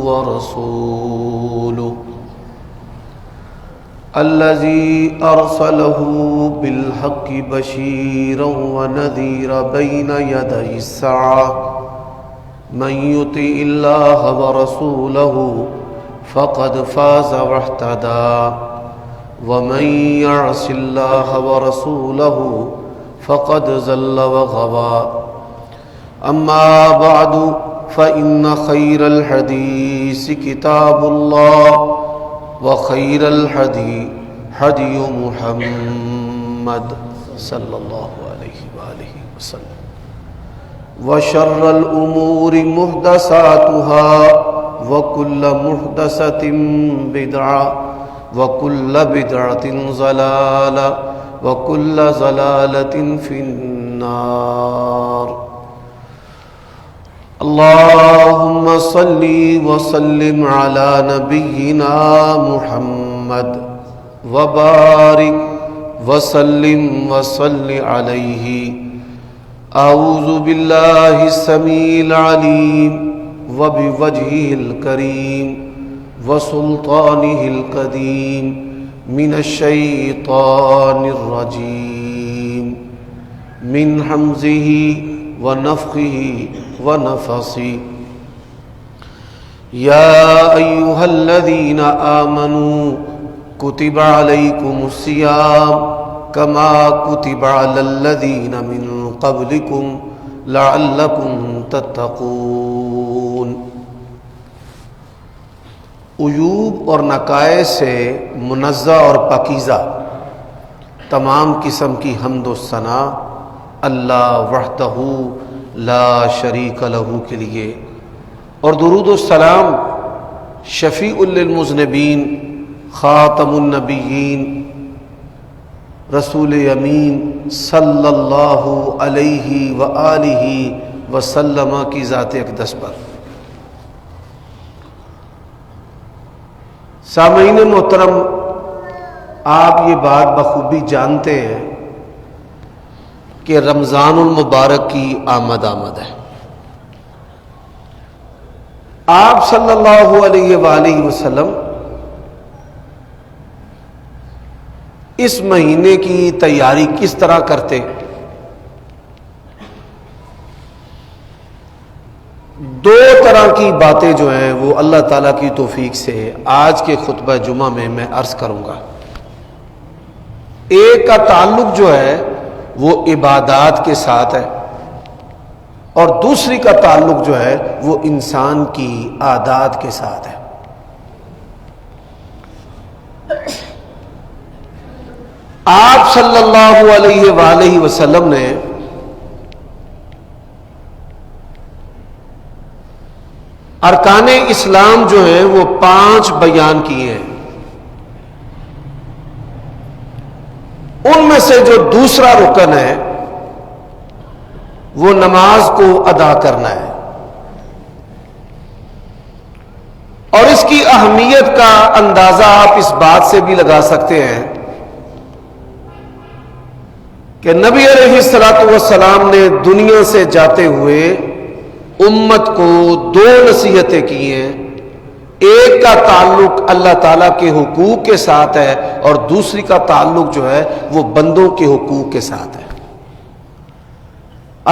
ورسوله الذي أرسله بالحق بشيرا ونذيرا بين يدي الساعة من يطع الله ورسوله فقد فاز واهتدى ومن يعص الله ورسوله فقد ضل وغوى أما بعد فإن خير الحديث كتاب الله وخير الهدي هدي محمد صلى الله عليه وآله وسلم وشر الأمور محدثاتها وكل محدثة بدعة وكل بدعة ضلالة وكل ضلالة في النار اللهم صل وسلم على نبينا محمد وبارك وسلم وصل عليه أعوذ بالله السميع العليم وبوجهه الكريم وسلطانه القديم من الشيطان الرجيم من همزه ونفخه ونفثه يا أيها الذين آمنوا كتب عليكم الصيام كما كتب على الذين من قبلكم لعلكم تتقون عیوب اور نقائص سے منزہ اور پاکیزہ تمام قسم کی حمد و ثنا اللہ وحدہ لا شریک لہ کے لیے، اور درود و سلام شفیع للمذنبین خاتم النبیین رسول امین صلی اللہ علیہ وآلہ وسلم کی ذات اقدس پر۔ سامعین محترم، آپ یہ بات بخوبی جانتے ہیں کہ رمضان المبارک کی آمد ہے۔ آپ صلی اللہ علیہ وآلہ وسلم اس مہینے کی تیاری کس طرح کرتے؟ دو طرح کی باتیں جو ہیں وہ اللہ تعالیٰ کی توفیق سے آج کے خطبہ جمعہ میں عرض کروں گا۔ ایک کا تعلق جو ہے وہ عبادات کے ساتھ ہے، اور دوسری کا تعلق جو ہے وہ انسان کی عادات کے ساتھ ہے۔ آپ صلی اللہ علیہ وآلہ وسلم نے ارکان اسلام جو ہیں وہ 5 بیان کیے ہیں۔ ان میں سے جو دوسرا رکن ہے وہ نماز کو ادا کرنا ہے، اور اس کی اہمیت کا اندازہ آپ اس بات سے بھی لگا سکتے ہیں کہ نبی علیہ الصلوۃ والسلام نے دنیا سے جاتے ہوئے امت کو 2 نصیحتیں کی ہیں۔ ایک کا تعلق اللہ تعالیٰ کے حقوق کے ساتھ ہے، اور دوسری کا تعلق جو ہے وہ بندوں کے حقوق کے ساتھ ہے۔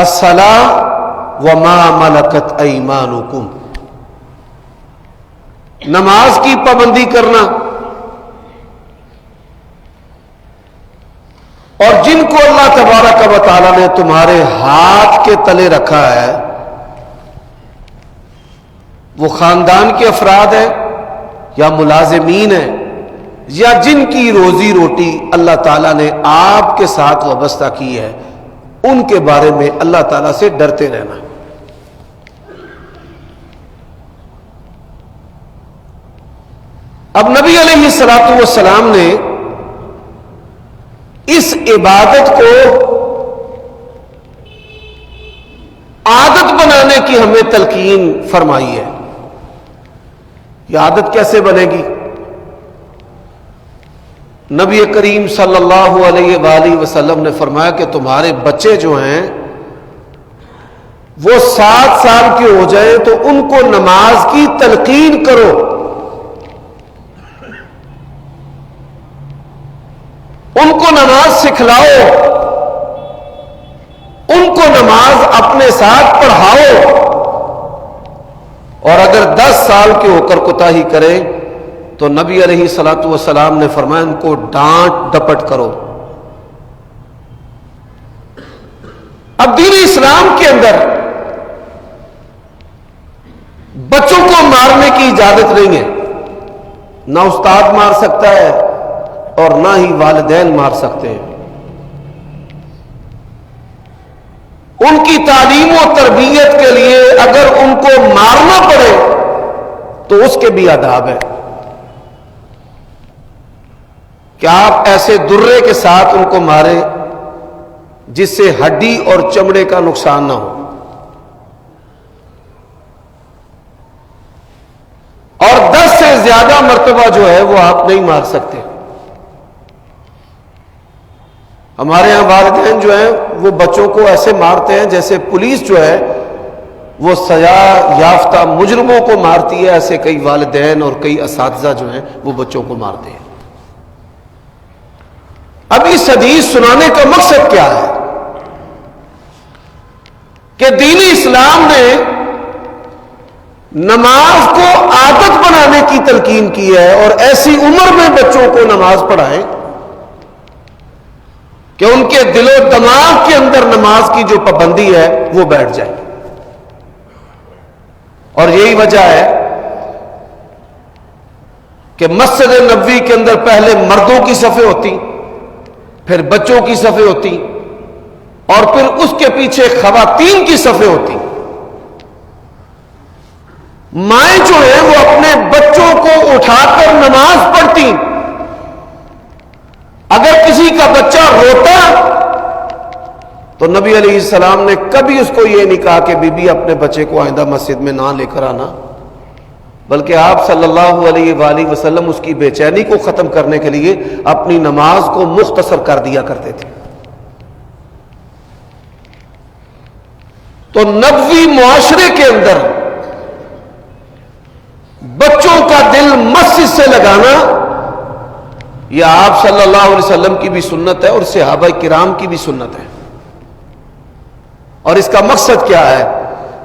الصلاۃ وما ملکت ایمانکم، نماز کی پابندی کرنا، اور جن کو اللہ تبارک و تعالیٰ نے تمہارے ہاتھ کے تلے رکھا ہے، وہ خاندان کے افراد ہیں یا ملازمین ہیں یا جن کی روزی روٹی اللہ تعالیٰ نے آپ کے ساتھ وابستہ کی ہے، ان کے بارے میں اللہ تعالیٰ سے ڈرتے رہنا۔ اب نبی علیہ الصلوۃ والسلام نے اس عبادت کو عادت بنانے کی ہمیں تلقین فرمائی ہے۔ یہ عادت کیسے بنے گی؟ نبی کریم صلی اللہ علیہ وآلہ وسلم نے فرمایا کہ تمہارے بچے جو ہیں وہ 7 سال کے ہو جائیں تو ان کو نماز کی تلقین کرو، ان کو نماز سکھلاؤ، ان کو نماز اپنے ساتھ پڑھاؤ، اور اگر 10 سال کے ہو کر کوتاہی کرے تو نبی علیہ الصلوۃ والسلام نے فرمایا ان کو ڈانٹ ڈپٹ کرو۔ اب دین اسلام کے اندر بچوں کو مارنے کی اجازت نہیں ہے، نہ استاد مار سکتا ہے اور نہ ہی والدین مار سکتے ہیں۔ ان کی تعلیم و تربیت کے لیے اگر ان کو مارنا پڑے تو اس کے بھی آداب ہیں کہ آپ ایسے درے کے ساتھ ان کو ماریں جس سے ہڈی اور چمڑے کا نقصان نہ ہو، اور 10 سے زیادہ مرتبہ جو ہے وہ آپ نہیں مار سکتے۔ ہمارے ہاں والدین جو ہیں وہ بچوں کو ایسے مارتے ہیں جیسے پولیس جو ہے وہ سزا یافتہ مجرموں کو مارتی ہے، ایسے کئی والدین اور کئی اساتذہ جو ہیں وہ بچوں کو مارتے ہیں۔ اب اس حدیث سنانے کا مقصد کیا ہے کہ دین اسلام نے نماز کو عادت بنانے کی تلقین کی ہے، اور ایسی عمر میں بچوں کو نماز پڑھائیں کہ ان کے دل و دماغ کے اندر نماز کی جو پابندی ہے وہ بیٹھ جائے۔ اور یہی وجہ ہے کہ مسجد نبوی کے اندر پہلے مردوں کی صفیں ہوتی، پھر بچوں کی صفیں ہوتی، اور پھر اس کے پیچھے خواتین کی صفیں ہوتی۔ مائیں جو ہیں وہ اپنے بچوں کو اٹھا کر نماز پڑھتی، اگر کسی کا بچہ روتا تو نبی علیہ السلام نے کبھی اس کو یہ نہیں کہا کہ بی بی اپنے بچے کو آئندہ مسجد میں نہ لے کر آنا، بلکہ آپ صلی اللہ علیہ وآلہ وسلم اس کی بے چینی کو ختم کرنے کے لیے اپنی نماز کو مختصر کر دیا کرتے تھے۔ تو نبوی معاشرے کے اندر بچوں کا دل مسجد سے لگانا یہ آپ صلی اللہ علیہ وسلم کی بھی سنت ہے اور صحابہ کرام کی بھی سنت ہے۔ اور اس کا مقصد کیا ہے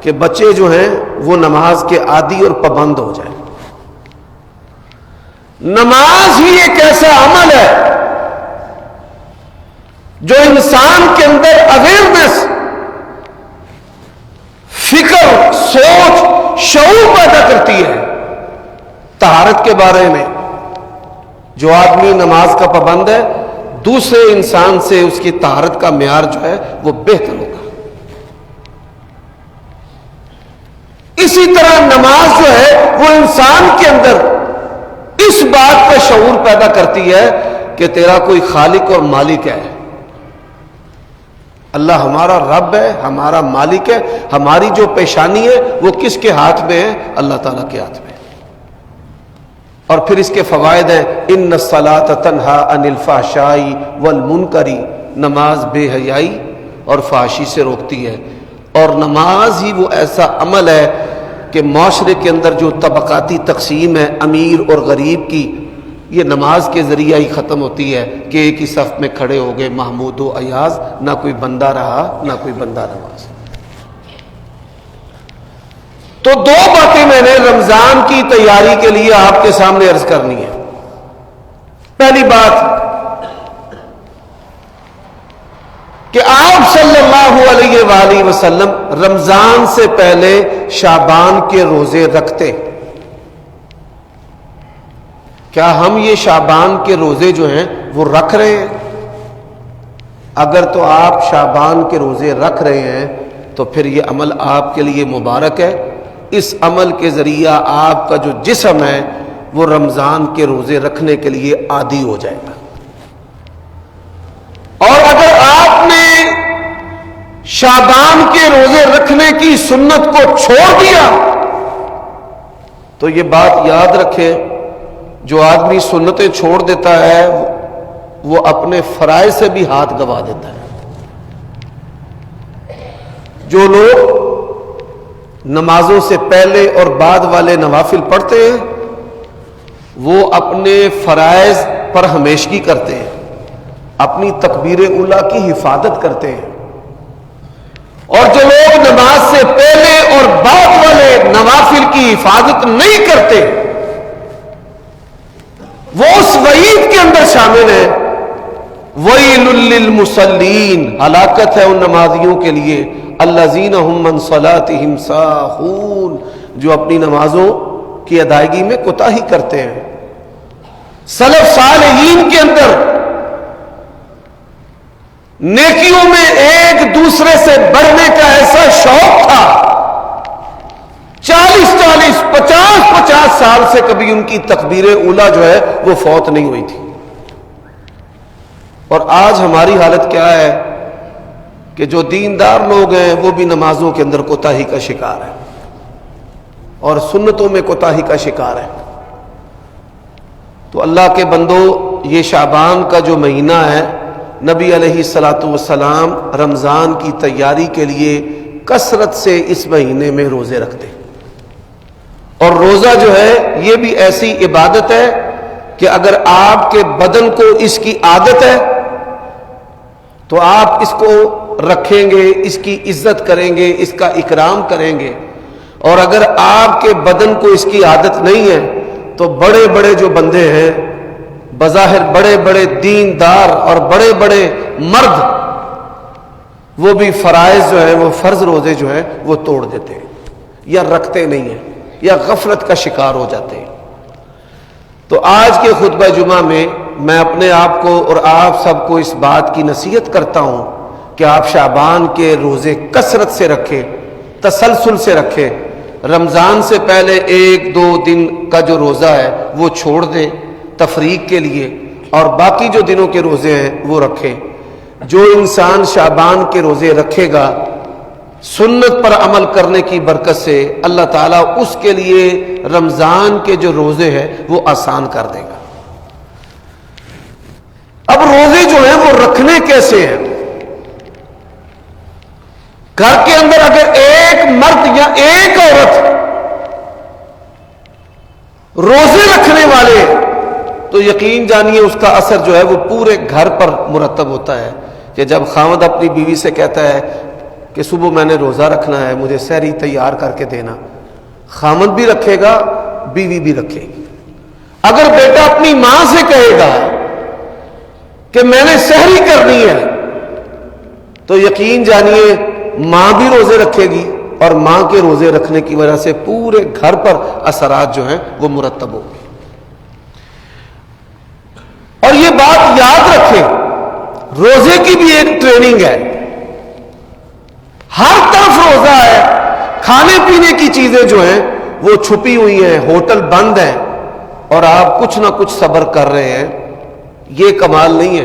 کہ بچے جو ہیں وہ نماز کے عادی اور پابند ہو جائیں۔ نماز ہی ایک ایسا عمل ہے جو انسان کے اندر اویئرنیس، فکر، سوچ، شعور پیدا کرتی ہے۔ طہارت کے بارے میں جو آدمی نماز کا پابند ہے دوسرے انسان سے اس کی طہارت کا معیار جو ہے وہ بہتر ہوگا۔ اسی طرح نماز جو ہے وہ انسان کے اندر اس بات کا شعور پیدا کرتی ہے کہ تیرا کوئی خالق اور مالک ہے، اللہ ہمارا رب ہے، ہمارا مالک ہے، ہماری جو پیشانی ہے وہ کس کے ہاتھ میں ہے؟ اللہ تعالیٰ کے ہاتھ میں۔ اور پھر اس کے فوائد ہیں ان الصلاۃ تنہا عن الفحشاء والمنکر، نماز بے حیائی اور فحاشی سے روکتی ہے۔ اور نماز ہی وہ ایسا عمل ہے کہ معاشرے کے اندر جو طبقاتی تقسیم ہے امیر اور غریب کی، یہ نماز کے ذریعہ ہی ختم ہوتی ہے کہ ایک ہی صف میں کھڑے ہو گئے محمود و ایاز، نہ کوئی بندہ رہا نہ کوئی بندہ نماز۔ تو 2 باتیں میں نے رمضان کی تیاری کے لیے آپ کے سامنے عرض کرنی ہے۔ پہلی بات کہ آپ صلی اللہ علیہ وآلہ وسلم رمضان سے پہلے شعبان کے روزے رکھتے۔ کیا ہم یہ شعبان کے روزے جو ہیں وہ رکھ رہے ہیں؟ اگر تو آپ شعبان کے روزے رکھ رہے ہیں تو پھر یہ عمل آپ کے لیے مبارک ہے۔ اس عمل کے ذریعہ آپ کا جو جسم ہے وہ رمضان کے روزے رکھنے کے لیے عادی ہو جائے گا۔ اور اگر آپ نے شعبان کے روزے رکھنے کی سنت کو چھوڑ دیا تو یہ بات یاد رکھیں، جو آدمی سنتیں چھوڑ دیتا ہے وہ اپنے فرائض سے بھی ہاتھ گوا دیتا ہے۔ جو لوگ نمازوں سے پہلے اور بعد والے نوافل پڑھتے ہیں وہ اپنے فرائض پر ہمیشگی کرتے ہیں، اپنی تکبیر اولیٰ کی حفاظت کرتے ہیں، اور جو لوگ نماز سے پہلے اور بعد والے نوافل کی حفاظت نہیں کرتے وہ اس وعید کے اندر شامل ہیں، ویل للمصلین، ہلاکت ہے ان نمازیوں کے لیے، الذین هم عن صلاتهم ساہون، جو اپنی نمازوں کی ادائیگی میں کوتاہی کرتے ہیں۔ سلف صالحین کے اندر نیکیوں میں ایک دوسرے سے بڑھنے کا ایسا شوق تھا، 40 50 سال سے کبھی ان کی تکبیر اولیٰ جو ہے وہ فوت نہیں ہوئی تھی۔ اور آج ہماری حالت کیا ہے کہ جو دیندار لوگ ہیں وہ بھی نمازوں کے اندر کوتاہی کا شکار ہے اور سنتوں میں کوتاہی کا شکار ہے۔ تو اللہ کے بندو، یہ شعبان کا جو مہینہ ہے، نبی علیہ الصلاۃ والسلام رمضان کی تیاری کے لیے کثرت سے اس مہینے میں روزے رکھتے ہیں، اور روزہ جو ہے یہ بھی ایسی عبادت ہے کہ اگر آپ کے بدن کو اس کی عادت ہے تو آپ اس کو رکھیں گے، اس کی عزت کریں گے، اس کا اکرام کریں گے، اور اگر آپ کے بدن کو اس کی عادت نہیں ہے تو بڑے بڑے جو بندے ہیں، بظاہر بڑے بڑے دیندار اور بڑے بڑے مرد، وہ بھی فرائض جو ہیں، وہ فرض روزے جو ہیں وہ توڑ دیتے ہیں یا رکھتے نہیں ہیں یا غفلت کا شکار ہو جاتے ہیں۔ تو آج کے خطبہ جمعہ میں میں اپنے آپ کو اور آپ سب کو اس بات کی نصیحت کرتا ہوں کہ آپ شعبان کے روزے کثرت سے رکھیں، تسلسل سے رکھیں، رمضان سے پہلے 1-2 دن کا جو روزہ ہے وہ چھوڑ دیں تفریق کے لیے، اور باقی جو دنوں کے روزے ہیں وہ رکھیں۔ جو انسان شعبان کے روزے رکھے گا، سنت پر عمل کرنے کی برکت سے اللہ تعالیٰ اس کے لیے رمضان کے جو روزے ہیں وہ آسان کر دے گا۔ اب روزے جو ہیں وہ رکھنے کیسے ہیں؟ گھر کے اندر اگر ایک مرد یا ایک عورت روزے رکھنے والے تو یقین جانیے اس کا اثر جو ہے وہ پورے گھر پر مرتب ہوتا ہے، کہ جب خاوند اپنی بیوی سے کہتا ہے کہ صبح میں نے روزہ رکھنا ہے، مجھے سحری تیار کر کے دینا، خاوند بھی رکھے گا، بیوی بھی رکھے گی۔ اگر بیٹا اپنی ماں سے کہے گا کہ میں نے سحری کرنی ہے تو یقین جانیے ماں بھی روزے رکھے گی، اور ماں کے روزے رکھنے کی وجہ سے پورے گھر پر اثرات جو ہیں وہ مرتب ہوں گے۔ اور یہ بات یاد رکھیں، روزے کی بھی ایک ٹریننگ ہے، ہر طرف روزہ ہے، کھانے پینے کی چیزیں جو ہیں وہ چھپی ہوئی ہیں، ہوٹل بند ہیں، اور آپ کچھ نہ کچھ صبر کر رہے ہیں، یہ کمال نہیں ہے۔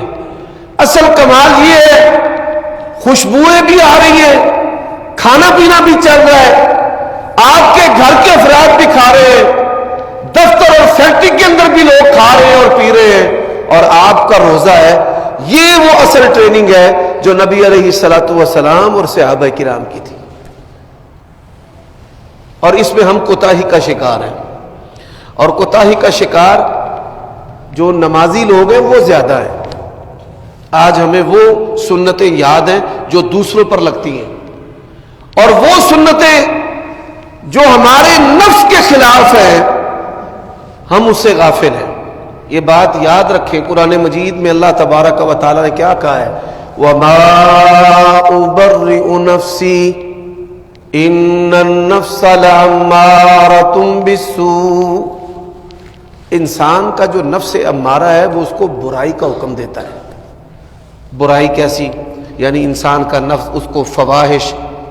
اصل کمال یہ ہے خوشبوئیں بھی آ رہی ہیں، کھانا پینا بھی چل رہا ہے، آپ کے گھر کے افراد بھی کھا رہے ہیں، دفتر اور فیکٹری کے اندر بھی لوگ کھا رہے ہیں اور پی رہے ہیں، اور آپ کا روزہ ہے۔ یہ وہ اصل ٹریننگ ہے جو نبی علیہ الصلاۃ والسلام اور صحابہ کرام کی تھی، اور اس میں ہم کوتاہی کا شکار ہیں، اور کوتاہی کا شکار جو نمازی لوگ ہیں وہ زیادہ ہیں۔ آج ہمیں وہ سنتیں یاد ہیں جو دوسروں پر لگتی ہیں، اور وہ سنتیں جو ہمارے نفس کے خلاف ہیں ہم اس سے غافل ہیں۔ یہ بات یاد رکھیں، قرآن مجید میں اللہ تبارک و تعالیٰ نے کیا کہا ہے؟ وَمَا أُبَرِّئُ نَفْسِي إِنَّ النَّفْسَ لَعَمَّارَةٌ بِالسُّوءِ۔ انسان کا جو نفس امارہ ہے وہ اس کو برائی کا حکم دیتا ہے۔ برائی کیسی؟ یعنی انسان کا نفس اس کو فواحش،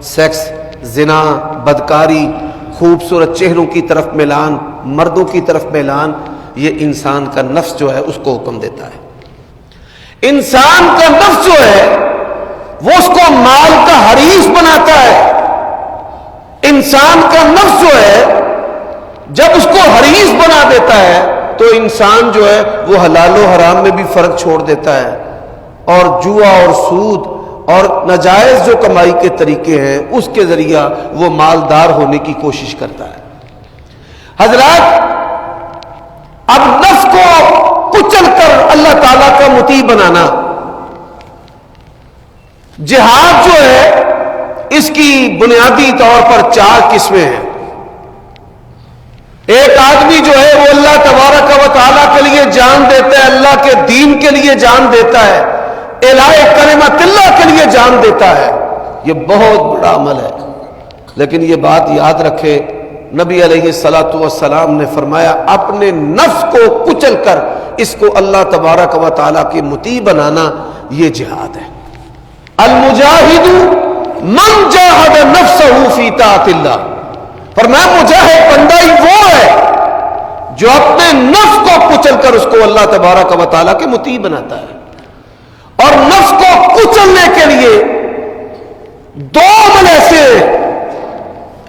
سیکس، زنا، بدکاری، خوبصورت چہروں کی طرف میلان، مردوں کی طرف میلان، یہ انسان کا نفس جو ہے اس کو حکم دیتا ہے۔ انسان کا نفس جو ہے وہ اس کو مال کا حریص بناتا ہے۔ انسان کا نفس جو ہے جب اس کو حریص بنا دیتا ہے تو انسان جو ہے وہ حلال و حرام میں بھی فرق چھوڑ دیتا ہے، اور جوا اور سود اور ناجائز جو کمائی کے طریقے ہیں اس کے ذریعہ وہ مالدار ہونے کی کوشش کرتا ہے۔ حضرات، اب نفس کو کچل کر اللہ تعالیٰ کا مطیع بنانا، جہاد جو ہے اس کی بنیادی طور پر 4 قسمیں ہیں۔ ایک آدمی جو ہے وہ اللہ تبارک و تعالیٰ کے لیے جان دیتا ہے، اللہ کے دین کے لیے جان دیتا ہے، الہ کلمۃ اللہ کے لیے جان دیتا ہے، یہ بہت بڑا عمل ہے۔ لیکن یہ بات یاد رکھے، نبی علیہ الصلوۃ والسلام نے فرمایا اپنے نفس کو کچل کر اس کو اللہ تبارک و تعالیٰ کی مطیع بنانا، یہ جہاد ہے۔ المجاہد من جاہد نفسہ فی طاعت اللہ، فرمایا مجاہد بندہ ہی وہ ہے جو اپنے نفس کو کچل کر اس کو اللہ تبارک و تعالیٰ کے مطیع بناتا ہے۔ اور نفس کو کچلنے کے لیے 2 عمل ایسے ہیں۔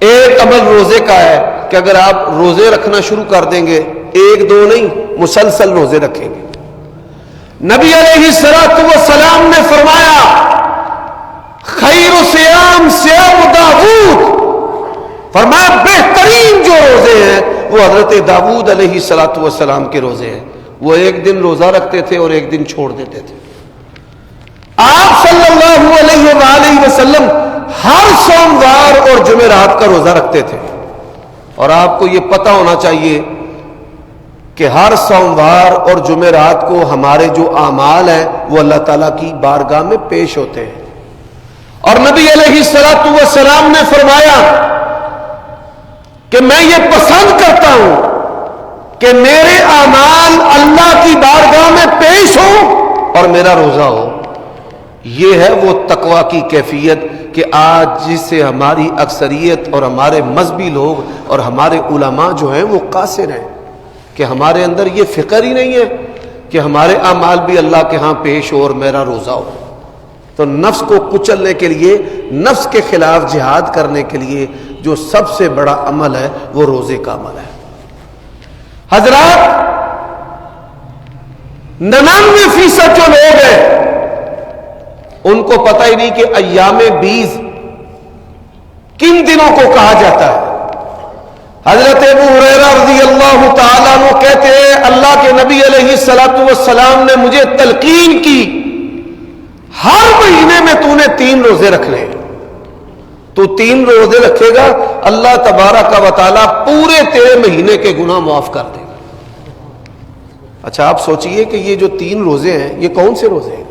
ایک عمل روزے کا ہے کہ اگر آپ روزے رکھنا شروع کر دیں گے، 1-2 نہیں، مسلسل روزے رکھیں گے۔ نبی علیہ السلام نے فرمایا خیر صیام صیام داؤد، فرمایا بہترین جو روزے ہیں وہ حضرت داؤد علیہ السلام کے روزے ہیں۔ وہ 1 دن روزہ رکھتے تھے اور 1 دن چھوڑ دیتے تھے۔ آپ صلی اللہ علیہ وآلہ وسلم ہر سوموار اور جمعرات کا روزہ رکھتے تھے، اور آپ کو یہ پتہ ہونا چاہیے کہ ہر سوموار اور جمعرات کو ہمارے جو اعمال ہیں وہ اللہ تعالیٰ کی بارگاہ میں پیش ہوتے ہیں۔ اور نبی علیہ السلام نے فرمایا کہ میں یہ پسند کرتا ہوں کہ میرے اعمال اللہ کی بارگاہ میں پیش ہوں اور میرا روزہ ہو۔ یہ ہے وہ تقویٰ کی کیفیت کہ آج جس سے ہماری اکثریت اور ہمارے مذہبی لوگ اور ہمارے علماء جو ہیں وہ قاصر ہیں، کہ ہمارے اندر یہ فکر ہی نہیں ہے کہ ہمارے اعمال بھی اللہ کے ہاں پیش ہو اور میرا روزہ ہو۔ تو نفس کو کچلنے کے لیے، نفس کے خلاف جہاد کرنے کے لیے جو سب سے بڑا عمل ہے وہ روزے کا عمل ہے۔ حضرات، 99% جو لوگ ہیں ان کو پتہ ہی نہیں کہ ایام 20 کن دنوں کو کہا جاتا ہے۔ حضرت ابو ہریرہ رضی اللہ تعالیٰ عنہ کہتے ہیں اللہ کے نبی علیہ السلام نے مجھے تلقین کی، ہر مہینے میں تو نے 3 روزے رکھنے، تو 3 روزے رکھے گا اللہ تبارک و تعالیٰ پورے تیرے مہینے کے گناہ معاف کر دے گا۔ اچھا آپ سوچئے کہ یہ جو 3 روزے ہیں یہ کون سے روزے ہیں؟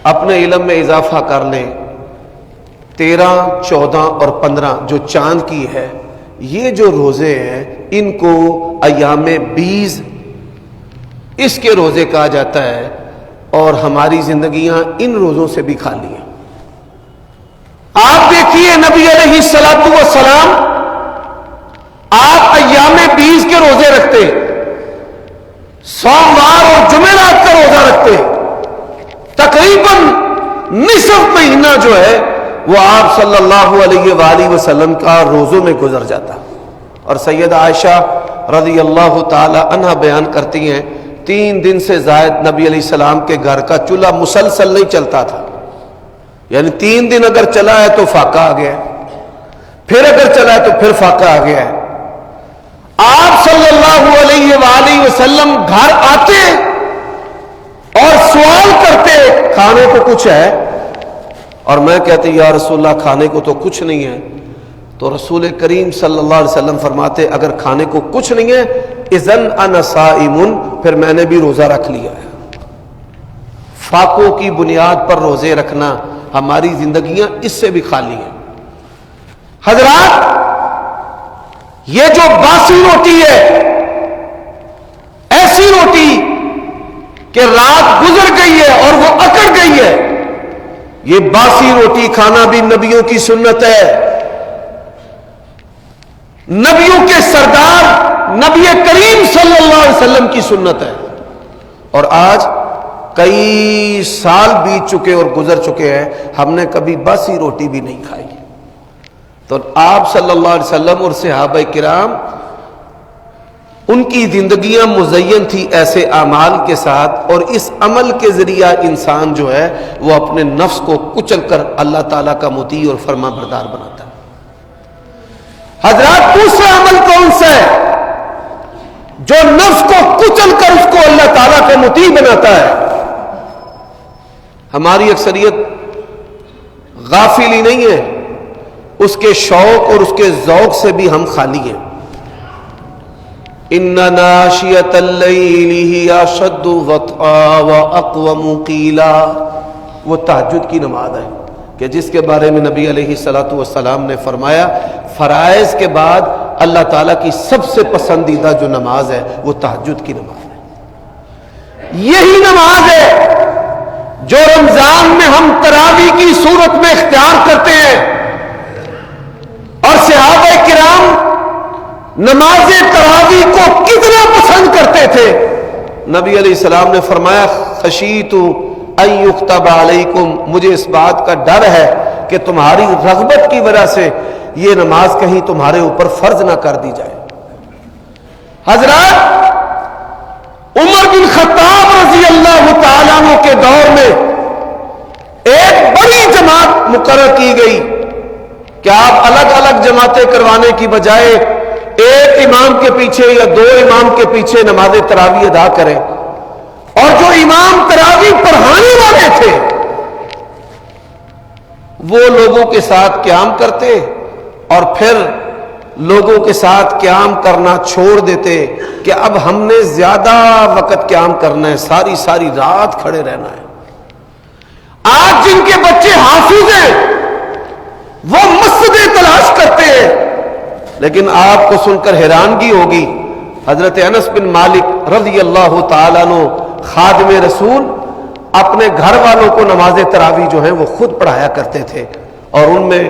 اپنے علم میں اضافہ کر لیں، 13، 14 اور 15 جو چاند کی ہے، یہ جو روزے ہیں ان کو ایام 20 اس کے روزے کہا جاتا ہے، اور ہماری زندگیاں ان روزوں سے بھی خالی ہیں۔ آپ دیکھیے نبی علیہ السلام آپ ایام 20 کے روزے رکھتے، سوموار اور جمعرات کا روزہ رکھتے، تقریباً نصف مہینہ جو ہے وہ آپ صلی اللہ علیہ وآلہ وسلم کا روزوں میں گزر جاتا۔ اور سیدہ عائشہ رضی اللہ تعالی عنہ بیان کرتی ہیں 3 دن سے زائد نبی علیہ السلام کے گھر کا چولہا مسلسل نہیں چلتا تھا، یعنی 3 دن اگر چلا ہے تو فاقہ آ گیا ہے، پھر اگر چلا ہے تو پھر فاقہ آ گیا ہے۔ آپ صلی اللہ علیہ وآلہ وسلم گھر آتے اور سوال کرتے کھانے کو کچھ ہے، اور میں کہتے یا رسول اللہ کھانے کو تو کچھ نہیں ہے، تو رسول کریم صلی اللہ علیہ وسلم فرماتے اگر کھانے کو کچھ نہیں ہے اذن انا صائم، پھر میں نے بھی روزہ رکھ لیا ہے۔ فاقوں کی بنیاد پر روزے رکھنا، ہماری زندگیاں اس سے بھی خالی ہیں۔ حضرات، یہ جو باسی روٹی ہے، ایسی روٹی کہ رات گزر گئی ہے اور وہ اکڑ گئی ہے، یہ باسی روٹی کھانا بھی نبیوں کی سنت ہے، نبیوں کے سردار نبی کریم صلی اللہ علیہ وسلم کی سنت ہے۔ اور آج کئی سال بیت چکے اور گزر چکے ہیں، ہم نے کبھی باسی روٹی بھی نہیں کھائی۔ تو آپ صلی اللہ علیہ وسلم اور صحابہ کرام ان کی زندگیاں مزین تھی ایسے اعمال کے ساتھ، اور اس عمل کے ذریعہ انسان جو ہے وہ اپنے نفس کو کچل کر اللہ تعالیٰ کا مطیع اور فرما بردار بناتا ہے۔ حضرات دوسرا عمل کون سا ہے جو نفس کو کچل کر اس کو اللہ تعالیٰ کا مطیع بناتا ہے؟ ہماری اکثریت غافل ہی نہیں ہے، اس کے شوق اور اس کے ذوق سے بھی ہم خالی ہیں۔ ان ناشئۃ اللیل ہی اشد وطئا واقوم قیلا، وہ تہجد کی نماز ہے کہ جس کے بارے میں نبی علیہ الصلوۃ والسلام نے فرمایا فرائض کے بعد اللہ تعالیٰ کی سب سے پسندیدہ جو نماز ہے وہ تہجد کی نماز ہے۔ یہی نماز ہے جو رمضان میں ہم تراویح کی صورت میں اختیار کرتے ہیں، اور صحابہ کرام نماز تراویح کو کتنا پسند کرتے تھے۔ نبی علیہ السلام نے فرمایا خشیت ان یکتب علیکم، مجھے اس بات کا ڈر ہے کہ تمہاری رغبت کی وجہ سے یہ نماز کہیں تمہارے اوپر فرض نہ کر دی جائے۔ حضرات عمر بن خطاب رضی اللہ تعالیٰ عنہ کے دور میں ایک بڑی جماعت مقرر کی گئی کہ آپ الگ الگ جماعتیں کروانے کی بجائے ایک امام کے پیچھے یا دو امام کے پیچھے نماز تراویح ادا کریں، اور جو امام تراویح پڑھانے والے تھے وہ لوگوں کے ساتھ قیام کرتے اور پھر لوگوں کے ساتھ قیام کرنا چھوڑ دیتے کہ اب ہم نے زیادہ وقت قیام کرنا ہے، ساری ساری رات کھڑے رہنا ہے۔ آج جن کے بچے حافظ ہیں وہ مسجدیں تلاش کرتے ہیں، لیکن آپ کو سن کر حیرانگی ہوگی، حضرت انس بن مالک رضی اللہ تعالیٰ عنہ خادم رسول اپنے گھر والوں کو نماز تراویح جو ہیں وہ خود پڑھایا کرتے تھے، اور ان میں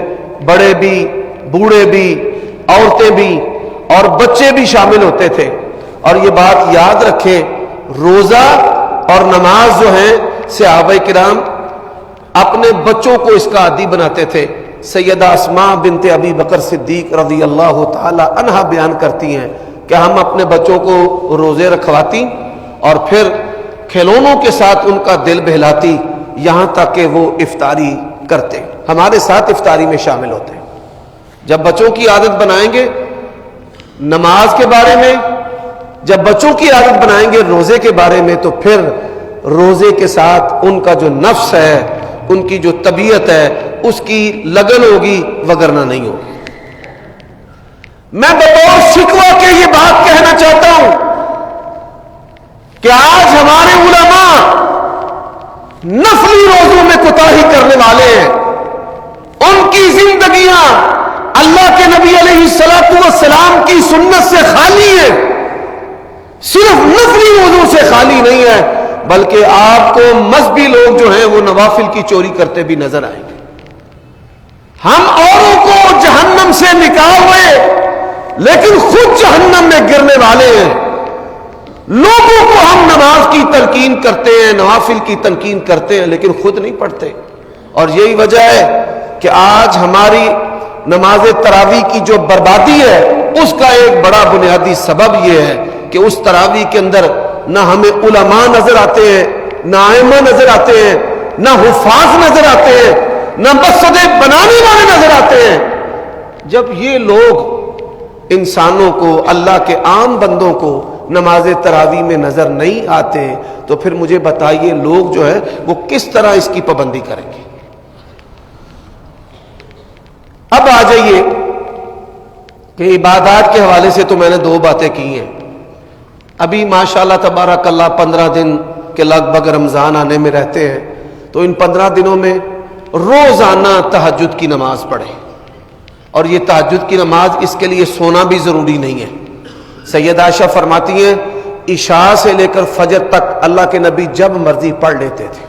بڑے بھی، بوڑھے بھی، عورتیں بھی اور بچے بھی شامل ہوتے تھے۔ اور یہ بات یاد رکھیں، روزہ اور نماز جو ہیں صحابہ کرام اپنے بچوں کو اس کا عادی بناتے تھے۔ سیدہ اسماء بنت ابی بکر صدیق رضی اللہ تعالی عنہا بیان کرتی ہیں کہ ہم اپنے بچوں کو روزے رکھواتی اور پھر کھلونوں کے ساتھ ان کا دل بہلاتی یہاں تک کہ وہ افطاری کرتے، ہمارے ساتھ افطاری میں شامل ہوتے۔ جب بچوں کی عادت بنائیں گے نماز کے بارے میں، جب بچوں کی عادت بنائیں گے روزے کے بارے میں، تو پھر روزے کے ساتھ ان کا جو نفس ہے، ان کی جو طبیعت ہے، اس کی لگن ہوگی، وگرنہ نہیں ہوگی۔ میں بطور شکوہ کے یہ بات کہنا چاہتا ہوں کہ آج ہمارے علماء نفلی روزوں میں کوتاہی کرنے والے ہیں، ان کی زندگیاں اللہ کے نبی علیہ الصلوۃ والسلام کی سنت سے خالی ہیں، صرف نفلی روزوں سے خالی نہیں ہے، بلکہ آپ کو مذہبی لوگ جو ہیں وہ نوافل کی چوری کرتے بھی نظر آئیں گے۔ ہم اوروں کو جہنم سے نکالے لیکن خود جہنم میں گرنے والے ہیں۔ لوگوں کو ہم نماز کی تلقین کرتے ہیں، نوافل کی تلقین کرتے ہیں، لیکن خود نہیں پڑھتے، اور یہی وجہ ہے کہ آج ہماری نماز تراویح کی جو بربادی ہے اس کا ایک بڑا بنیادی سبب یہ ہے کہ اس تراویح کے اندر نہ ہمیں علماء نظر آتے ہیں، نہ ائمہ نظر آتے ہیں، نہ حفاظ نظر آتے ہیں، نہ مسجدیں بنانے والے نظر آتے ہیں۔ جب یہ لوگ انسانوں کو، اللہ کے عام بندوں کو نماز تراویح میں نظر نہیں آتے تو پھر مجھے بتائیے لوگ جو ہے وہ کس طرح اس کی پابندی کریں گے؟ اب آ جائیے کہ عبادات کے حوالے سے تو میں نے دو باتیں کی ہیں۔ ابھی ماشاءاللہ تبارک اللہ 15 دن کے لگ بھگ رمضان آنے میں رہتے ہیں، تو ان 15 دنوں میں روزانہ تہجد کی نماز پڑھیں، اور یہ تہجد کی نماز اس کے لیے سونا بھی ضروری نہیں ہے۔ سیدہ عائشہ فرماتی ہیں عشاء سے لے کر فجر تک اللہ کے نبی جب مرضی پڑھ لیتے تھے،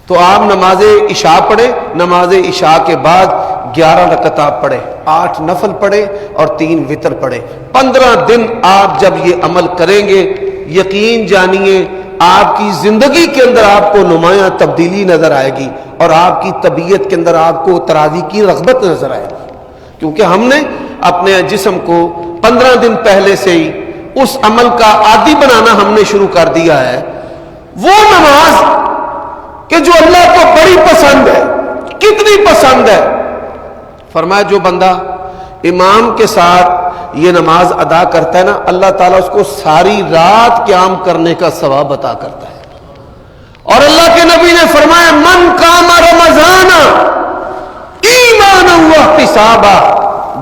تو آپ نماز عشاء پڑھے، نماز عشاء کے بعد 11 رکعت پڑھے، 8 نفل پڑھے اور 3 وتر پڑھے۔ 15 دن آپ جب یہ عمل کریں گے، یقین جانیے آپ کی زندگی کے اندر آپ کو نمایاں تبدیلی نظر آئے گی، اور آپ کی طبیعت کے اندر آپ کو تراویح کی رغبت نظر آئے گی، کیونکہ ہم نے اپنے جسم کو 15 دن پہلے سے ہی اس عمل کا عادی بنانا ہم نے شروع کر دیا ہے، وہ نماز کہ جو اللہ کو بڑی پسند ہے، کتنی پسند ہے، فرمایا جو بندہ امام کے ساتھ یہ نماز ادا کرتا ہے نا، اللہ تعالیٰ اس کو ساری رات قیام کرنے کا ثواب عطا کرتا ہے۔ اور اللہ کے نبی نے فرمایا من قام رمضان ایمانا واحتسابا،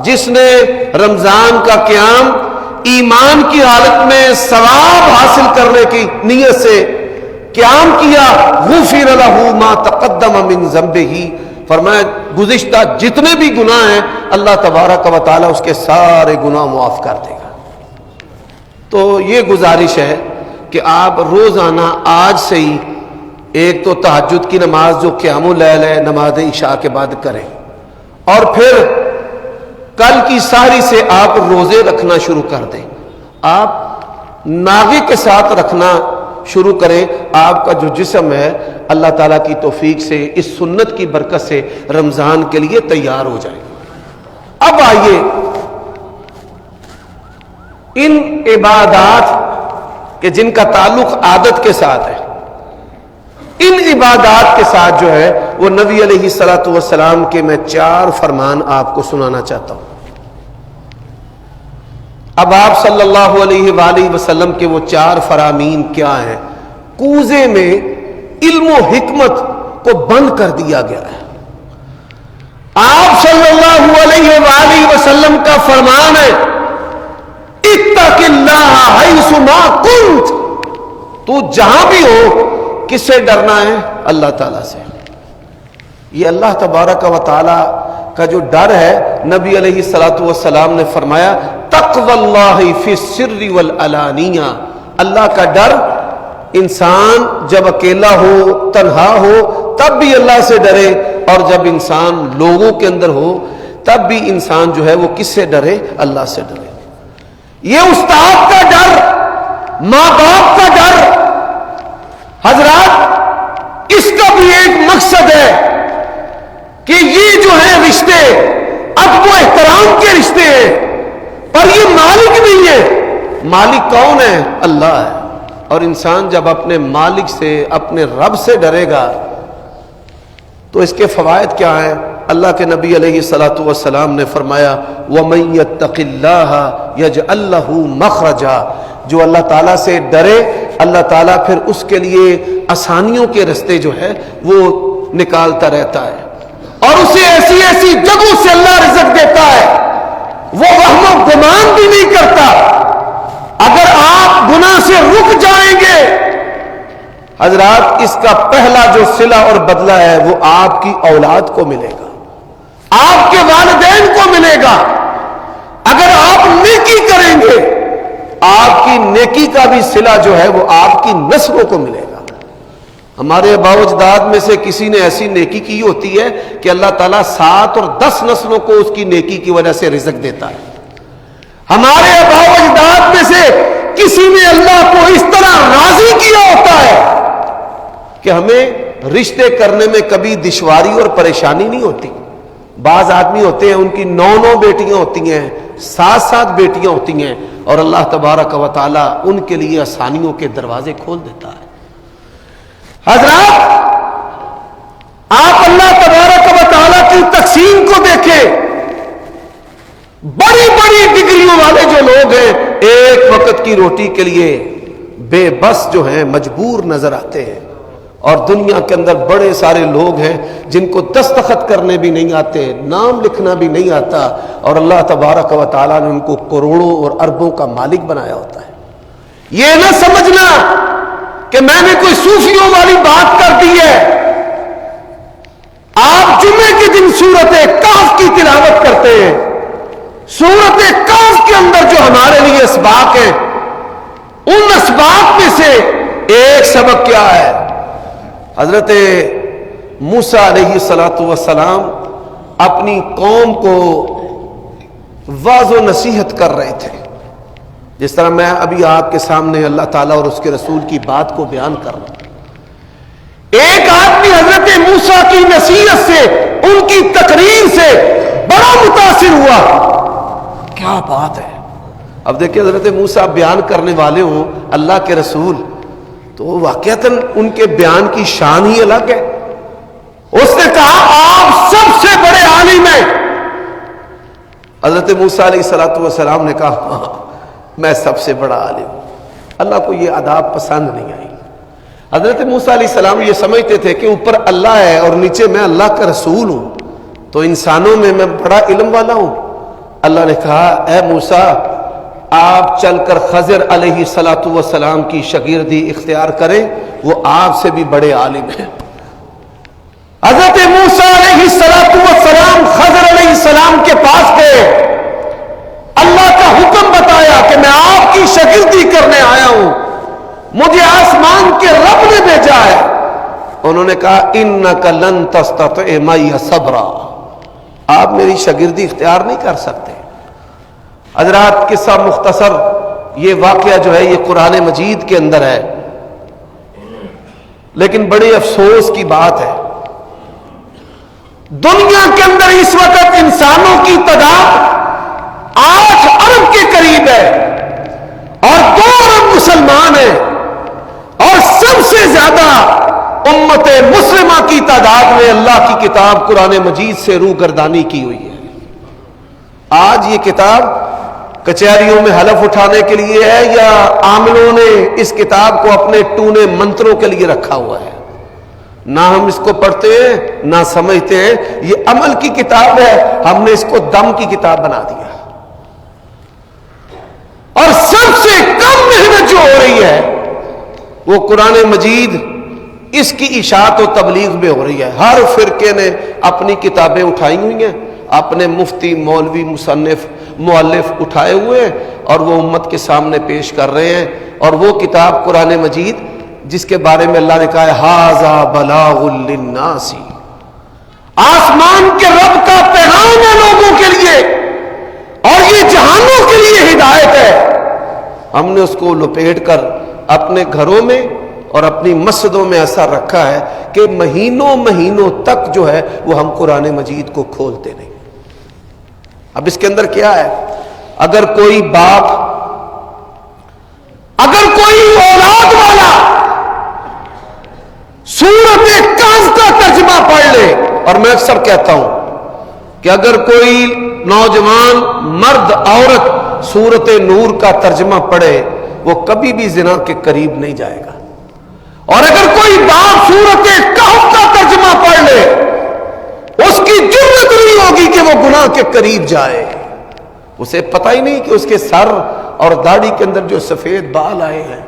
جس نے رمضان کا قیام ایمان کی حالت میں ثواب حاصل کرنے کی نیت سے قیام کیا، غفر لہ ما تقدم من ذنبہ، فرمایا گزشتہ جتنے بھی گناہ ہیں اللہ تبارک و تعالیٰ اس کے سارے گناہ معاف کر دے گا۔ تو یہ گزارش ہے کہ آپ روزانہ آج سے ہی ایک تو تہجد کی نماز جو قیام اللیل ہے نماز عشاء کے بعد کریں، اور پھر کل کی سحری سے آپ روزے رکھنا شروع کر دیں، آپ ناغے کے ساتھ رکھنا شروع کریں، آپ کا جو جسم ہے اللہ تعالیٰ کی توفیق سے اس سنت کی برکت سے رمضان کے لیے تیار ہو جائے۔ اب آئیے ان عبادات کہ جن کا تعلق عادت کے ساتھ ہے، ان عبادات کے ساتھ جو ہے وہ نبی علیہ الصلوۃ والسلام کے میں 4 فرمان آپ کو سنانا چاہتا ہوں۔ اب آپ صلی اللہ علیہ وآلہ وسلم کے وہ 4 فرامین کیا ہیں؟ کوزے میں علم و حکمت کو بند کر دیا گیا ہے۔ آپ صلی اللہ علیہ وآلہ وسلم کا فرمان ہے اتق اللہ حیث ما کنت، تو جہاں بھی ہو کس سے ڈرنا ہے؟ اللہ تعالیٰ سے۔ یہ اللہ تبارک و تعالیٰ کا جو ڈر ہے، نبی علیہ الصلوۃ والسلام نے فرمایا تقوی اللہ فی السر والعلانیہ، اللہ کا ڈر انسان جب اکیلا ہو تنہا ہو تب بھی اللہ سے ڈرے، اور جب انسان لوگوں کے اندر ہو تب بھی انسان جو ہے وہ کس سے ڈرے؟ اللہ سے ڈرے۔ یہ استاد کا ڈر، ماں باپ کا ڈر، حضرات اس کا بھی ایک مقصد ہے کہ یہ جو ہے رشتے ادب و احترام کے رشتے ہیں، پر یہ مالک نہیں ہے۔ مالک کون ہے؟ اللہ ہے۔ اور انسان جب اپنے مالک سے اپنے رب سے ڈرے گا تو اس کے فوائد کیا ہیں؟ اللہ کے نبی علیہ الصلوۃ والسلام نے فرمایا وَمَن يَتَّقِ اللَّهَ يَجْعَل لَّهُ مَخْرَجًا، جو اللہ تعالیٰ سے ڈرے اللہ تعالیٰ پھر اس کے لیے آسانیوں کے رستے جو ہے وہ نکالتا رہتا ہے، اور اسے ایسی ایسی جگہوں سے اللہ رزق دیتا ہے وہ وہم و گمان بھی نہیں کرتا۔ اگر آپ گناہ سے رک جائیں گے حضرات، اس کا پہلا جو صلہ اور بدلہ ہے وہ آپ کی اولاد کو ملے گا، آپ کے والدین کو ملے گا۔ اگر آپ نیکی کریں گے آپ کی نیکی کا بھی صلہ جو ہے وہ آپ کی نسلوں کو ملے گا۔ ہمارے آباء و اجداد میں سے کسی نے ایسی نیکی کی ہوتی ہے کہ اللہ تعالیٰ 7 اور 10 نسلوں کو اس کی نیکی کی وجہ سے رزق دیتا ہے۔ ہمارے آباء و اجداد میں سے کسی نے اللہ کو اس طرح راضی کیا ہوتا ہے کہ ہمیں رشتے کرنے میں کبھی دشواری اور پریشانی نہیں ہوتی۔ بعض آدمی ہوتے ہیں ان کی 9 بیٹیاں ہوتی ہیں، 7 بیٹیاں ہوتی ہیں، اور اللہ تبارک و تعالیٰ ان کے لیے آسانیوں کے دروازے کھول دیتا ہے۔ حضرات آپ اللہ تبارک و تعالیٰ کی تقسیم کو دیکھیں، بڑی بڑی ڈگریوں والے جو لوگ ہیں ایک وقت کی روٹی کے لیے بے بس جو ہیں مجبور نظر آتے ہیں، اور دنیا کے اندر بڑے سارے لوگ ہیں جن کو دستخط کرنے بھی نہیں آتے، نام لکھنا بھی نہیں آتا، اور اللہ تبارک و تعالیٰ نے ان کو کروڑوں اور اربوں کا مالک بنایا ہوتا ہے۔ یہ نہ سمجھنا کہ میں نے کوئی صوفیوں والی بات کر دی ہے۔ آپ جمعے کے دن سورۃ کہف کی تلاوت کرتے ہیں، سورۃ کہف کے اندر جو ہمارے لیے اسباق ہیں، ان اسباق میں سے ایک سبق کیا ہے؟ حضرت موسیٰ علیہ الصلوۃ والسلام اپنی قوم کو واعظ و نصیحت کر رہے تھے، جس طرح میں ابھی آپ کے سامنے اللہ تعالیٰ اور اس کے رسول کی بات کو بیان کر رہا ہوں۔ ایک آدمی حضرت موسیٰ کی نصیحت سے، ان کی تقریر سے بڑا متاثر ہوا۔ کیا بات ہے! اب دیکھیں حضرت موسیٰ بیان کرنے والے ہوں اللہ کے رسول، تو واقعتاً ان کے بیان کی شان ہی الگ ہے. اس نے کہا آپ سب سے بڑے عالم ہیں. حضرت موسیٰ علیہ السلام نے کہا ہاں میں سب سے بڑا عالم ہوں. اللہ کو یہ آداب پسند نہیں آئی. حضرت موسیٰ علیہ السلام یہ سمجھتے تھے کہ اوپر اللہ ہے اور نیچے میں اللہ کا رسول ہوں، تو انسانوں میں بڑا علم والا ہوں. اللہ نے کہا اے موسیٰ آپ چل کر خضر علیہ السلام کی شاگردی اختیار کریں، وہ آپ سے بھی بڑے عالم ہیں. حضرت موسیٰ علیہ السلام خضر علیہ السلام کے پاس گئے، اللہ کا حکم بتایا کہ میں آپ کی شاگردی کرنے آیا ہوں، مجھے آسمان کے رب نے بھیجا ہے. انہوں نے کہا انک لن تستطیع معی صبرا، آپ میری شاگردی اختیار نہیں کر سکتے. حضرات قصہ مختصر، یہ واقعہ جو ہے یہ قرآن مجید کے اندر ہے، لیکن بڑے افسوس کی بات ہے دنیا کے اندر اس وقت انسانوں کی تعداد 8 ارب کے قریب ہے اور 2 ارب مسلمان ہیں، اور سب سے زیادہ امت مسلمہ کی تعداد میں اللہ کی کتاب قرآن مجید سے روگردانی کی ہوئی ہے. آج یہ کتاب کچہریوں میں حلف اٹھانے کے لیے ہے یا عاملوں نے اس کتاب کو اپنے ٹونے منتروں کے لیے رکھا ہوا ہے؟ نہ ہم اس کو پڑھتے ہیں نہ سمجھتے ہیں. یہ عمل کی کتاب ہے، ہم نے اس کو دم کی کتاب بنا دیا. اور سب سے کم محنت جو ہو رہی ہے وہ قرآن مجید اس کی اشاعت و تبلیغ میں ہو رہی ہے. ہر فرقے نے اپنی کتابیں اٹھائی ہوئی ہیں، اپنے مفتی مولوی مصنف مؤلف اٹھائے ہوئے ہیں اور وہ امت کے سامنے پیش کر رہے ہیں. اور وہ کتاب قرآن مجید جس کے بارے میں اللہ نے کہا ہے ھذا بلاغ للناس، آسمان کے رب کا پیغام ہے لوگوں کے لیے اور یہ جہانوں کے لیے ہدایت ہے. ہم نے اس کو لپیٹ کر اپنے گھروں میں اور اپنی مسجدوں میں ایسا رکھا ہے کہ مہینوں تک جو ہے وہ ہم قرآن مجید کو کھولتے نہیں. اب اس کے اندر کیا ہے؟ اگر کوئی باپ، اگر کوئی اولاد والا سورت کہف کا ترجمہ پڑھ لے، اور میں اکثر کہتا ہوں کہ اگر کوئی نوجوان مرد عورت سورت نور کا ترجمہ پڑھے وہ کبھی بھی زنا کے قریب نہیں جائے گا. اور اگر کوئی باپ سورت کہف کا ترجمہ پڑھ لے اس کی جرأت نہیں ہوگی کہ وہ گناہ کے قریب جائے. اسے پتہ ہی نہیں کہ اس کے سر اور داڑھی کے اندر جو سفید بال آئے ہیں،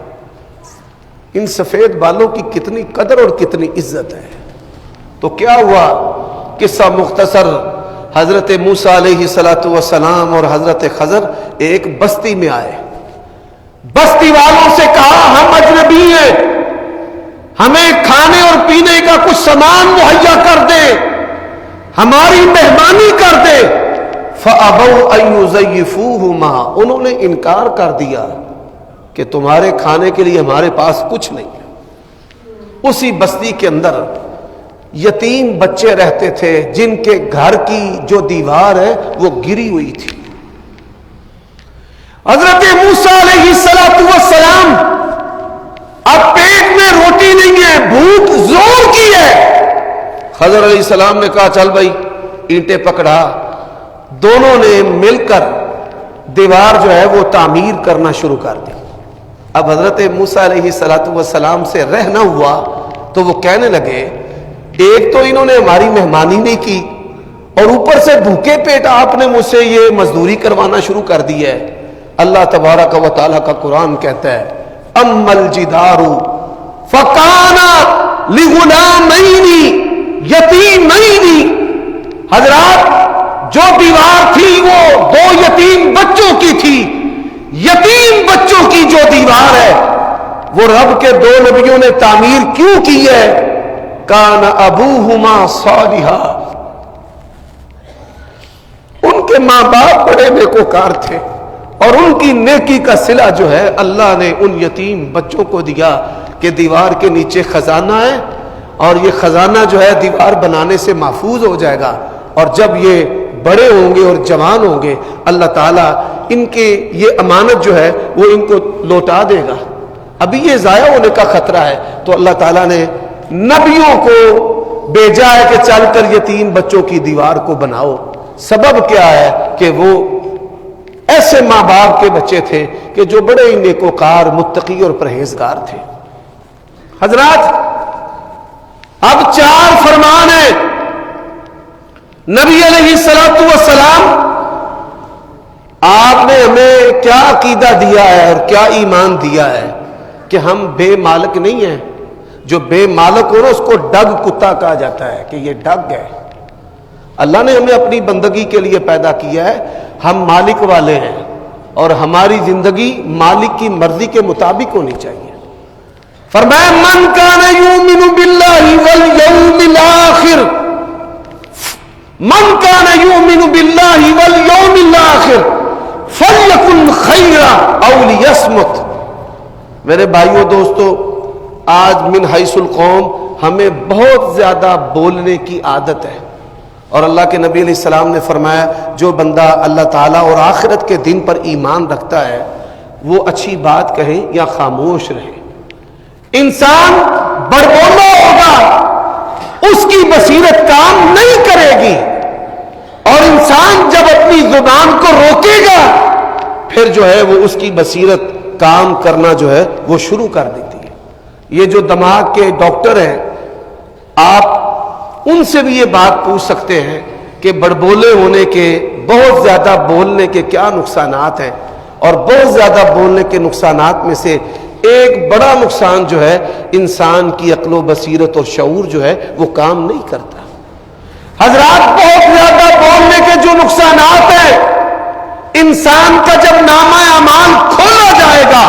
ان سفید بالوں کی کتنی قدر اور کتنی عزت ہے. تو کیا ہوا؟ قصہ مختصر، حضرت موسیٰ علیہ السلام اور حضرت خضر ایک بستی میں آئے. بستی والوں سے کہا ہم اجنبی ہیں، ہمیں کھانے اور پینے کا کچھ سامان مہیا کر دیں، ہماری مہمانی کر دیں. فَأَبَوْا أَن يُضَيِّفُوهُمَا، انہوں نے انکار کر دیا کہ تمہارے کھانے کے لیے ہمارے پاس کچھ نہیں ہے. اسی بستی کے اندر یتیم بچے رہتے تھے جن کے گھر کی جو دیوار ہے وہ گری ہوئی تھی. حضرت موسیٰ علیہ السلام اب پیٹ میں روٹی نہیں ہے، بھوک زور کی ہے. خضر علیہ السلام نے کہا چل بھائی اینٹیں پکڑا. دونوں نے مل کر دیوار جو ہے وہ تعمیر کرنا شروع کر دی. اب حضرت موسیٰ علیہ السلام سے رہ نہ ہوا تو وہ کہنے لگے ایک تو انہوں نے ہماری مہمانی نہیں کی اور اوپر سے بھوکے پیٹ آپ نے مجھ سے یہ مزدوری کروانا شروع کر دی ہے. اللہ تبارک و تعالیٰ کا قرآن کہتا ہے اما الجدار فکان لغلامین یتیمین. حضرات جو دیوار تھی وہ 2 یتیم بچوں کی تھی. یتیم بچوں کی جو دیوار ہے وہ رب کے 2 نبیوں نے تعمیر کیوں کی ہے؟ کان ابوہما صالحا، ان کے ماں باپ بڑے نیکوکار تھے اور ان کی نیکی کا صلہ جو ہے اللہ نے ان یتیم بچوں کو دیا کہ دیوار کے نیچے خزانہ ہے اور یہ خزانہ جو ہے دیوار بنانے سے محفوظ ہو جائے گا. اور جب یہ بڑے ہوں گے اور جوان ہوں گے اللہ تعالیٰ ان کے یہ امانت جو ہے وہ ان کو لوٹا دے گا، ابھی یہ ضائع ہونے کا خطرہ ہے۔ تو اللہ تعالیٰ نے نبیوں کو بھیجا ہے کہ چل کر یتیم بچوں کی دیوار کو بناؤ۔ سبب کیا ہے کہ وہ ایسے ماں باپ کے بچے تھے کہ جو بڑے ہی نیکوکار، متقی اور پرہیزگار تھے۔ حضرات، اب 4 فرمان ہیں نبی علیہ الصلوۃ والسلام، آپ نے ہمیں کیا عقیدہ دیا ہے اور کیا ایمان دیا ہے کہ ہم بے مالک نہیں ہیں۔ جو بے مالک ہو نا اس کو ڈگ کتا کہا جاتا ہے کہ یہ ڈگ ہے۔ اللہ نے ہمیں اپنی بندگی کے لیے پیدا کیا ہے، ہم مالک والے ہیں اور ہماری زندگی مالک کی مرضی کے مطابق ہونی چاہیے۔ فرمایا من کان یؤمن باللہ والیوم الآخر، من کان یؤمن باللہ والیوم الآخر فلیکن خیرا او لیصمت۔ میرے بھائیوں دوستو، آج من حیث القوم ہمیں بہت زیادہ بولنے کی عادت ہے، اور اللہ کے نبی علیہ السلام نے فرمایا جو بندہ اللہ تعالیٰ اور آخرت کے دن پر ایمان رکھتا ہے وہ اچھی بات کہے یا خاموش رہے۔ انسان بڑبولا ہوگا، اس کی بصیرت کام نہیں کرے گی، اور انسان جب اپنی زبان کو روکے گا پھر جو ہے وہ اس کی بصیرت کام کرنا جو ہے وہ شروع کر دیتی ہے۔ یہ جو دماغ کے ڈاکٹر ہیں، آپ ان سے بھی یہ بات پوچھ سکتے ہیں کہ بڑبولے ہونے کے، بہت زیادہ بولنے کے کیا نقصانات ہیں، اور بہت زیادہ بولنے کے نقصانات میں سے ایک بڑا نقصان جو ہے انسان کی عقل و بصیرت اور شعور جو ہے وہ کام نہیں کرتا۔ حضرات، بہت زیادہ بولنے کے جو نقصانات ہیں، انسان کا جب نامہ اعمال کھولا جائے گا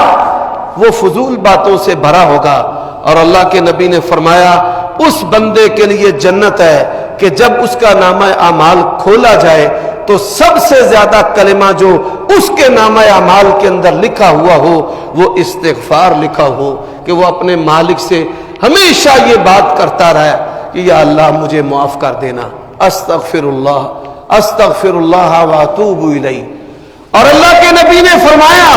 وہ فضول باتوں سے بھرا ہوگا، اور اللہ کے نبی نے فرمایا اس بندے کے لیے جنت ہے کہ جب اس کا نامہ اعمال کھولا جائے تو سب سے زیادہ کلمہ جو اس کے نامہ اعمال کے اندر لکھا ہوا ہو وہ استغفار لکھا ہو، کہ وہ اپنے مالک سے ہمیشہ یہ بات کرتا رہے کہ یا اللہ مجھے معاف کر دینا، استغفر اللہ واتوب الیہ۔ اور اللہ کے نبی نے فرمایا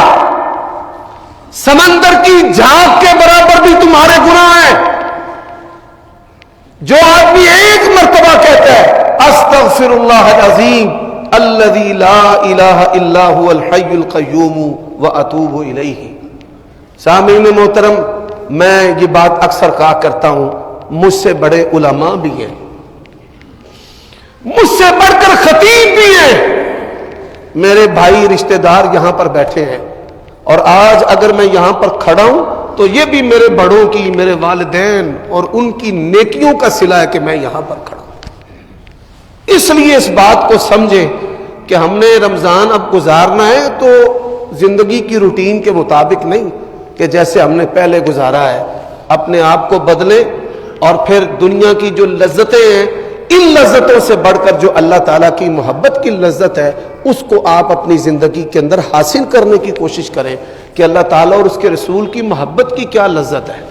سمندر کی جھاگ کے برابر بھی تمہارے گناہ ہیں۔ جو آدمی ایک مرتبہ کہتا ہے استغفر اللہ العظیم الذی لا الہ الا هو الحی القیوم واتوب الیہ۔ سامعین محترم، میں یہ بات اکثر کہا کرتا ہوں، مجھ سے بڑے علماء بھی ہیں، مجھ سے بڑھ کر خطیب بھی ہیں، میرے بھائی رشتہ دار یہاں پر بیٹھے ہیں، اور آج اگر میں یہاں پر کھڑا ہوں تو یہ بھی میرے بڑوں کی، میرے والدین اور ان کی نیکیوں کا صلہ ہے کہ میں یہاں پر کھڑا ہوں۔ اس لیے اس بات کو سمجھیں کہ ہم نے رمضان اب گزارنا ہے تو زندگی کی روٹین کے مطابق نہیں کہ جیسے ہم نے پہلے گزارا ہے، اپنے آپ کو بدلیں، اور پھر دنیا کی جو لذتیں ہیں ان لذتوں سے بڑھ کر جو اللہ تعالیٰ کی محبت کی لذت ہے اس کو آپ اپنی زندگی کے اندر حاصل کرنے کی کوشش کریں کہ اللہ تعالیٰ اور اس کے رسول کی محبت کی کیا لذت ہے۔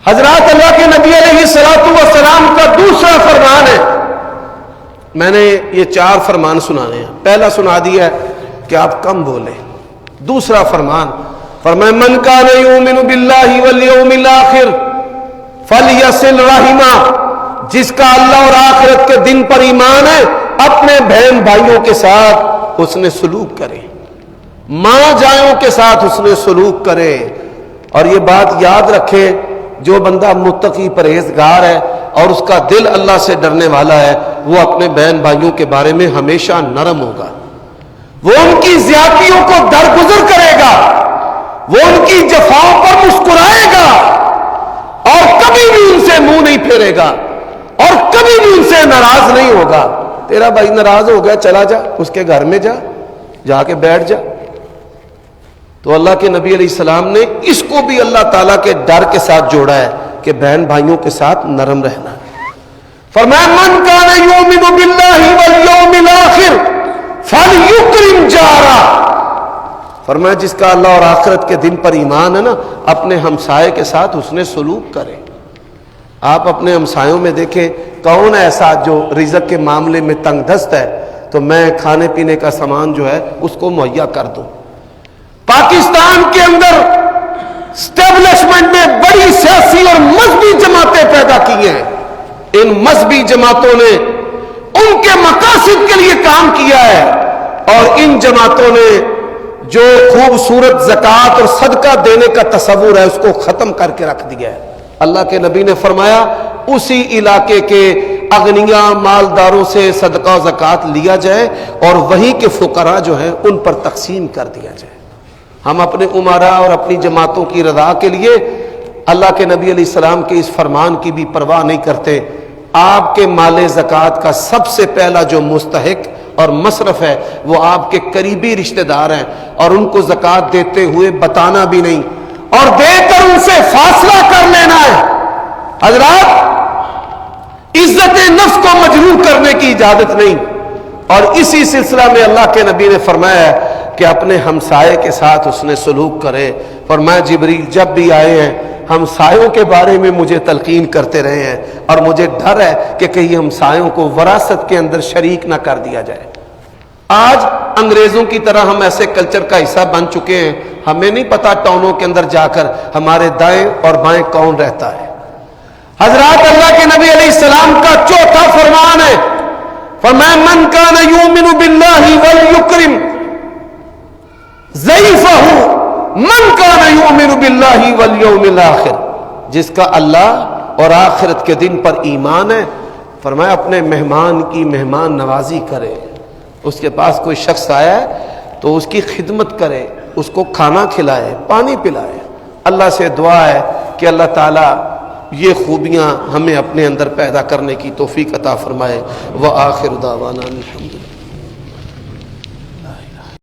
حضرات، اللہ کے نبی علیہ الصلوۃ والسلام کا دوسرا فرمان ہے، میں نے یہ 4 فرمان سنانے ہیں، پہلا سنا دیا ہے کہ آپ کم بولیں، دوسرا فرمان فرمائے من کان یؤمن باللہ والیوم الآخر فلیصل رحمہ، جس کا اللہ اور آخرت کے دن پر ایمان ہے اپنے بہن بھائیوں کے ساتھ حسن سلوک کرے، ماں جائوں کے ساتھ حسن سلوک کرے۔ اور یہ بات یاد رکھے، جو بندہ متقی پرہیزگار ہے اور اس کا دل اللہ سے ڈرنے والا ہے وہ اپنے بہن بھائیوں کے بارے میں ہمیشہ نرم ہوگا، وہ ان کی زیادتیوں کو درگزر کرے گا، وہ ان کی جفاؤں پر مسکرائے گا، اور کبھی بھی ان سے منہ نہیں پھیرے گا، اور کبھی بھی ان سے ناراض نہیں ہوگا۔ تیرا بھائی ناراض ہو گیا، چلا جا اس کے گھر میں، جا کے بیٹھ جا۔ تو اللہ کے نبی علیہ السلام نے اس کو بھی اللہ تعالیٰ کے ڈر کے ساتھ جوڑا ہے کہ بہن بھائیوں کے ساتھ نرم رہنا۔ فرمایا من کان یؤمن باللہ والیوم الآخر فلیکرم جارہ، فرمایا جس کا اللہ اور آخرت کے دن پر ایمان ہے نا اپنے ہمسائے کے ساتھ حسن سلوک کرے۔ آپ اپنے ہمسایوں میں دیکھیں کون ایسا جو رزق کے معاملے میں تنگ دست ہے تو میں کھانے پینے کا سامان جو ہے اس کو مہیا کر دوں۔ پاکستان کے اندر اسٹیبلشمنٹ نے بڑی سیاسی اور مذہبی جماعتیں پیدا کی ہیں، ان مذہبی جماعتوں نے ان کے مقاصد کے لیے کام کیا ہے، اور ان جماعتوں نے جو خوبصورت زکوٰۃ اور صدقہ دینے کا تصور ہے اس کو ختم کر کے رکھ دیا ہے۔ اللہ کے نبی نے فرمایا اسی علاقے کے اغنیاء مالداروں سے صدقہ و زکوٰۃ لیا جائے اور وہیں کے فقراء جو ہیں ان پر تقسیم کر دیا جائے۔ ہم اپنے امراء اور اپنی جماعتوں کی رضا کے لیے اللہ کے نبی علیہ السلام کے اس فرمان کی بھی پرواہ نہیں کرتے۔ آپ کے مال زکوٰۃ کا سب سے پہلا جو مستحق اور مصرف ہے وہ آپ کے قریبی رشتہ دار ہیں، اور ان کو زکوٰۃ دیتے ہوئے بتانا بھی نہیں اور دے کر ان سے فاصلہ کر لینا ہے۔ حضرات، عزت نفس کو مجروح کرنے کی اجازت نہیں، اور اسی سلسلہ میں اللہ کے نبی نے فرمایا ہے کہ اپنے ہمسائے کے ساتھ اس نے سلوک کرے۔ فرمایا جبریل جب بھی آئے ہیں ہمسایوں کے بارے میں مجھے تلقین کرتے رہے ہیں، اور مجھے ڈر ہے کہ کہیں ہمسایوں کو وراثت کے اندر شریک نہ کر دیا جائے۔ آج انگریزوں کی طرح ہم ایسے کلچر کا حصہ بن چکے ہیں، ہمیں نہیں پتا ٹاؤنوں کے اندر جا کر ہمارے دائیں اور بائیں کون رہتا ہے۔ حضرات، اللہ کے نبی علیہ السلام کا چوتھا فرمان ہے، فرمایا من کان یؤمن باللہ ولیکرم ضیفہ من کان یؤمن باللہ والیوم الآخر، جس کا اللہ اور آخرت کے دن پر ایمان ہے، فرمایا اپنے مہمان کی مہمان نوازی کرے۔ اس کے پاس کوئی شخص آیا ہے تو اس کی خدمت کرے، اس کو کھانا کھلائے، پانی پلائے۔ اللہ سے دعا ہے کہ اللہ تعالیٰ یہ خوبیاں ہمیں اپنے اندر پیدا کرنے کی توفیق عطا فرمائے۔ وآخر دعوانا الحمدللہ۔